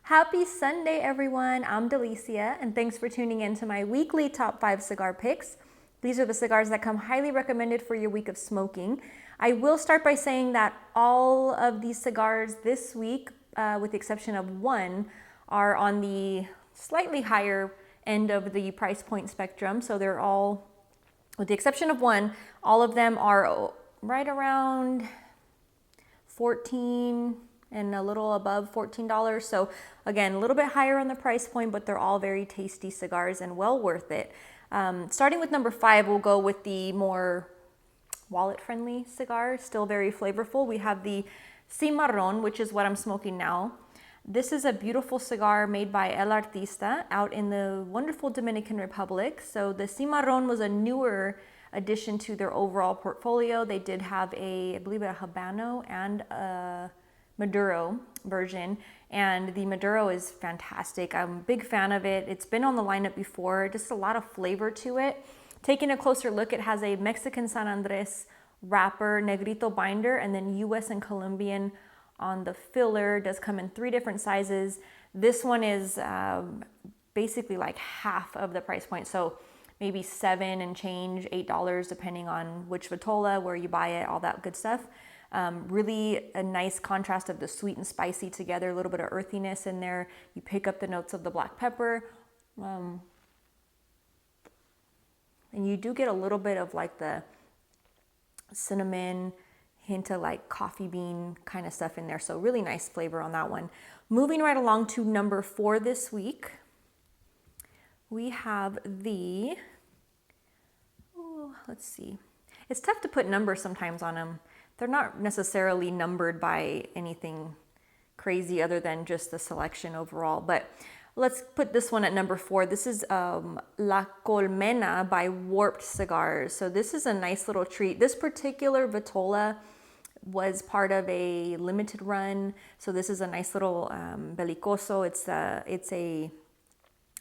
Happy Sunday, everyone. I'm Delicia, and thanks for tuning in to my weekly top 5 cigar picks. These are the cigars that come highly recommended for your week of smoking. I will start by saying that all of these cigars this week, with the exception of one, are on the slightly higher end of the price point spectrum. So they're all, with the exception of one, all of them are right around 14 and a little above $14. So again, a little bit higher on the price point, but they're all very tasty cigars and well worth it. Starting with number 5, we'll go with the more wallet-friendly cigar, still very flavorful. We have the Cimarron, which is what I'm smoking now. This is a beautiful cigar made by El Artista out in the wonderful Dominican Republic. So the Cimarron was a newer addition to their overall portfolio. They did have I believe a Habano and a Maduro version, and the Maduro is fantastic. I'm a big fan of it. It's been on the lineup before, just a lot of flavor to it. Taking a closer look, it has a Mexican San Andres wrapper, Negrito binder, and then US and Colombian on the filler. It does come in 3 different sizes. This one is basically like half of the price point, so maybe $7 and change, $8, depending on which vitola, where you buy it, all that good stuff. Really a nice contrast of the sweet and spicy together, a little bit of earthiness in there. You pick up the notes of the black pepper. And you do get a little bit of like the cinnamon, hint of like coffee bean kind of stuff in there. So really nice flavor on that one. Moving right along to number 4 this week, we have the, let's see. It's tough to put numbers sometimes on them. They're not necessarily numbered by anything crazy other than just the selection overall. But let's put this one at number 4. This is La Colmena by Warped Cigars. So this is a nice little treat. This particular vitola was part of a limited run. So this is a nice little belicoso. It's a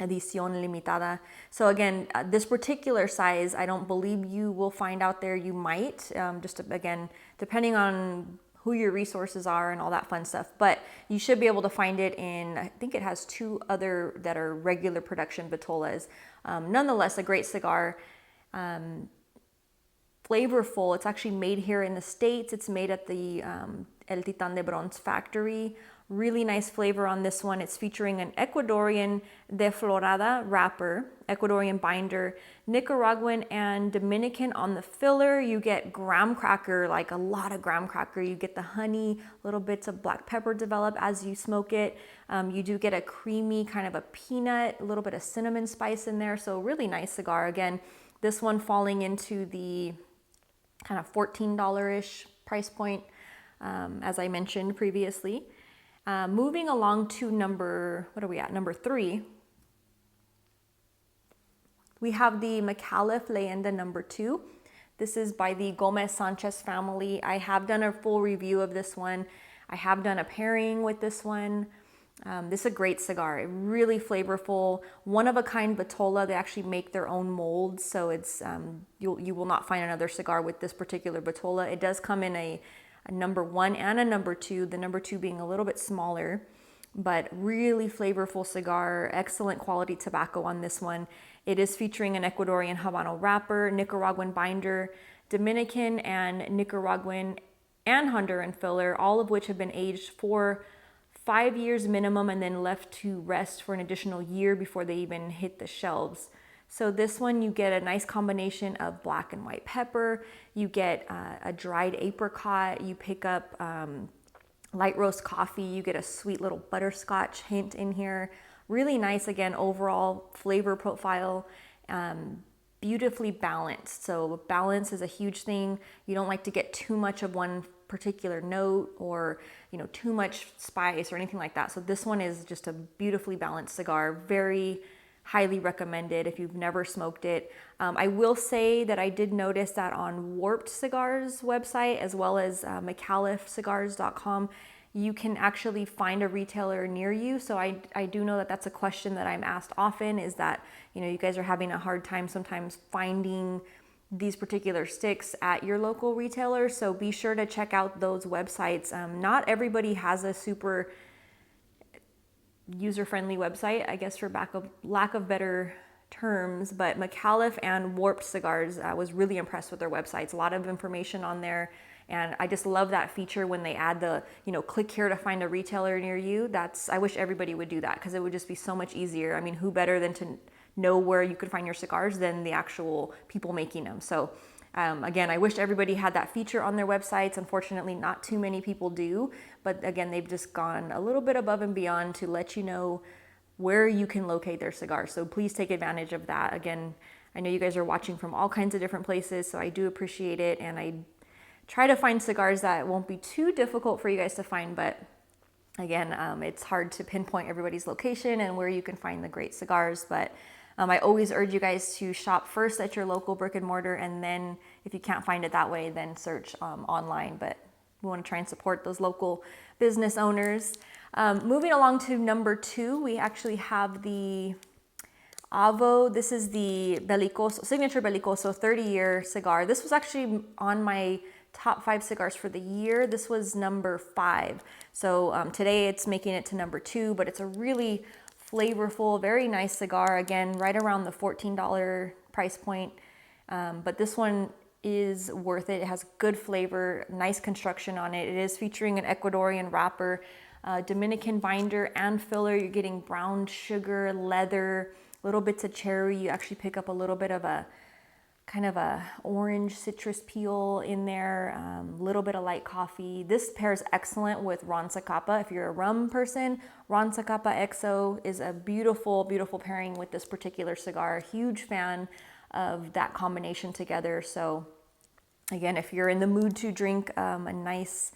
edición limitada. So again, this particular size, I don't believe you will find out there. You might, again, depending on who your resources are and all that fun stuff. But you should be able to find it in, I think it has 2 other that are regular production vitolas. Nonetheless, a great cigar. Flavorful. It's actually made here in the States. It's made at the El Titan de Bronze factory. Really nice flavor on this one. It's featuring an Ecuadorian de Florada wrapper, Ecuadorian binder, Nicaraguan and Dominican on the filler. You get graham cracker, like a lot of graham cracker. You get the honey, little bits of black pepper develop as you smoke it. You do get a creamy kind of a peanut, a little bit of cinnamon spice in there. So really nice cigar. Again, this one falling into the kind of $14-ish price point, as I mentioned previously. Moving along to number 3, we have the Micallef Leyenda No. 2. This is by the Gomez Sanchez family. I have done a full review of this one. I have done a pairing with this one. This is a great cigar, really flavorful, one-of-a-kind vitola. They actually make their own molds, so it's you will not find another cigar with this particular vitola. It does come in a number 1 and a number 2, the number 2 being a little bit smaller, but really flavorful cigar, excellent quality tobacco on this one. It is featuring an Ecuadorian Habano wrapper, Nicaraguan binder, Dominican and Nicaraguan and Honduran filler, all of which have been aged for 5 years minimum and then left to rest for an additional year before they even hit the shelves. So this one, you get a nice combination of black and white pepper. You get a dried apricot. You pick up light roast coffee. You get a sweet little butterscotch hint in here. Really nice, again, overall flavor profile. Beautifully balanced. So balance is a huge thing. You don't like to get too much of one particular note or, too much spice or anything like that. So this one is just a beautifully balanced cigar. Very highly recommended if you've never smoked it. I will say that I did notice that on Warped Cigars website, as well as MicallefCigars.com, you can actually find a retailer near you. So I do know that that's a question that I'm asked often, is that, you guys are having a hard time sometimes finding these particular sticks at your local retailer. So be sure to check out those websites. Not everybody has a super user-friendly website, I guess, for lack of better terms. But Micallef and Warped Cigars, I was really impressed with their websites. A lot of information on there. And I just love that feature when they add the, click here to find a retailer near you. I wish everybody would do that, because it would just be so much easier. I mean, who better than to know where you could find your cigars than the actual people making them? So again, I wish everybody had that feature on their websites. Unfortunately, not too many people do. But again, they've just gone a little bit above and beyond to let you know where you can locate their cigars. So please take advantage of that. Again, I know you guys are watching from all kinds of different places, so I do appreciate it. And I try to find cigars that won't be too difficult for you guys to find, but again, it's hard to pinpoint everybody's location and where you can find the great cigars. But I always urge you guys to shop first at your local brick and mortar, and then if you can't find it that way, then search online. But we want to try and support those local business owners. Moving along to number 2, we actually have the Avo. This is the Belicoso, Signature Belicoso 30-year cigar. This was actually on my top 5 cigars for the year. This was number 5. So today it's making it to number 2, but it's a really flavorful, very nice cigar. Again, right around the $14 price point. But this one is worth it. It has good flavor, nice construction on it. It is featuring an Ecuadorian wrapper, Dominican binder and filler. You're getting brown sugar, leather, little bits of cherry. You actually pick up a little bit of a kind of a orange citrus peel in there, little bit of light coffee. This pairs excellent with Ron Zacapa. If you're a rum person, Ron Zacapa XO is a beautiful, beautiful pairing with this particular cigar. Huge fan of that combination together. So again, if you're in the mood to drink a nice,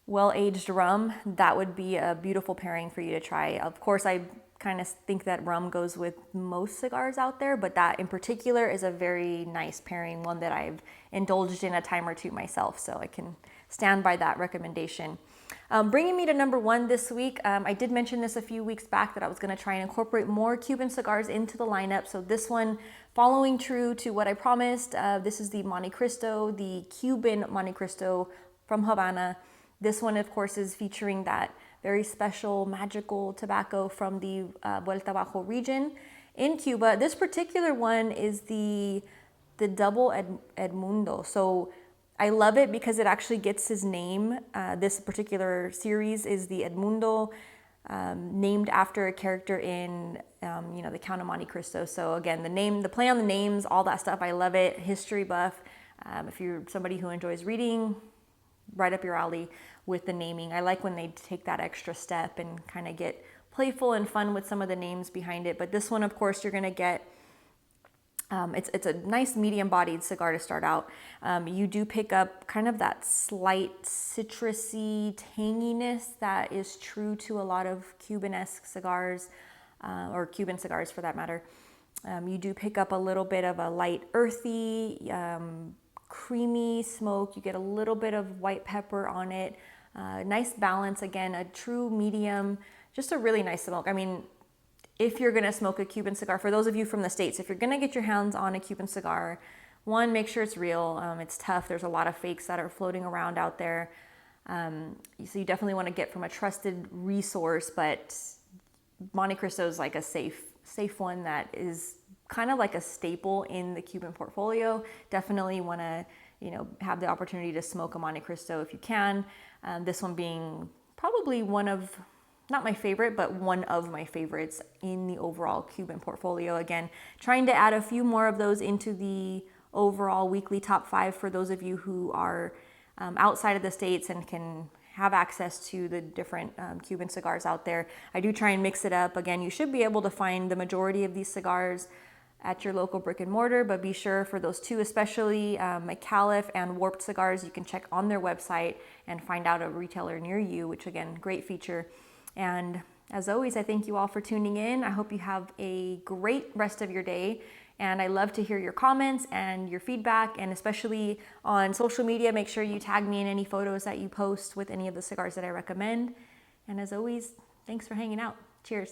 well-aged rum, that would be a beautiful pairing for you to try. Of course, I kind of think that rum goes with most cigars out there, but that in particular is a very nice pairing, one that I've indulged in a time or two myself, so I can stand by that recommendation. Bringing me to number 1 this week, I did mention this a few weeks back that I was going to try and incorporate more Cuban cigars into the lineup. So this one, following true to what I promised, this is the Montecristo, the Cuban Montecristo from Havana. This one, of course, is featuring that very special magical tobacco from the Vuelta Bajo region in Cuba. This particular one is the double Edmundo. So I love it because it actually gets his name. This particular series is the Edmundo, named after a character in the Count of Monte Cristo. So again, the play on the names, all that stuff, I love it. History buff. If you're somebody who enjoys reading, right up your alley with the naming. I like when they take that extra step and kind of get playful and fun with some of the names behind it. But this one, of course, you're going to get, it's a nice medium-bodied cigar to start out. You do pick up kind of that slight citrusy tanginess that is true to a lot of Cuban-esque cigars, or Cuban cigars for that matter. You do pick up a little bit of a light earthy, creamy smoke. You get a little bit of white pepper on it. Nice balance, again, a true medium, just a really nice smoke. I mean, if you're gonna smoke a Cuban cigar, for those of you from the States, if you're gonna get your hands on a Cuban cigar, one, make sure it's real. It's tough. There's a lot of fakes that are floating around out there. So you definitely wanna get from a trusted resource, but Montecristo is like a safe one that is kind of like a staple in the Cuban portfolio. Definitely want to, have the opportunity to smoke a Montecristo if you can. This one being probably one of, not my favorite, but one of my favorites in the overall Cuban portfolio. Again, trying to add a few more of those into the overall weekly top 5 for those of you who are outside of the States and can have access to the different Cuban cigars out there. I do try and mix it up. Again, you should be able to find the majority of these cigars at your local brick and mortar, but be sure for those two, especially Micallef and Warped Cigars, you can check on their website and find out a retailer near you, which again, great feature. And as always, I thank you all for tuning in. I hope you have a great rest of your day. And I love to hear your comments and your feedback, and especially on social media, make sure you tag me in any photos that you post with any of the cigars that I recommend. And as always, thanks for hanging out. Cheers.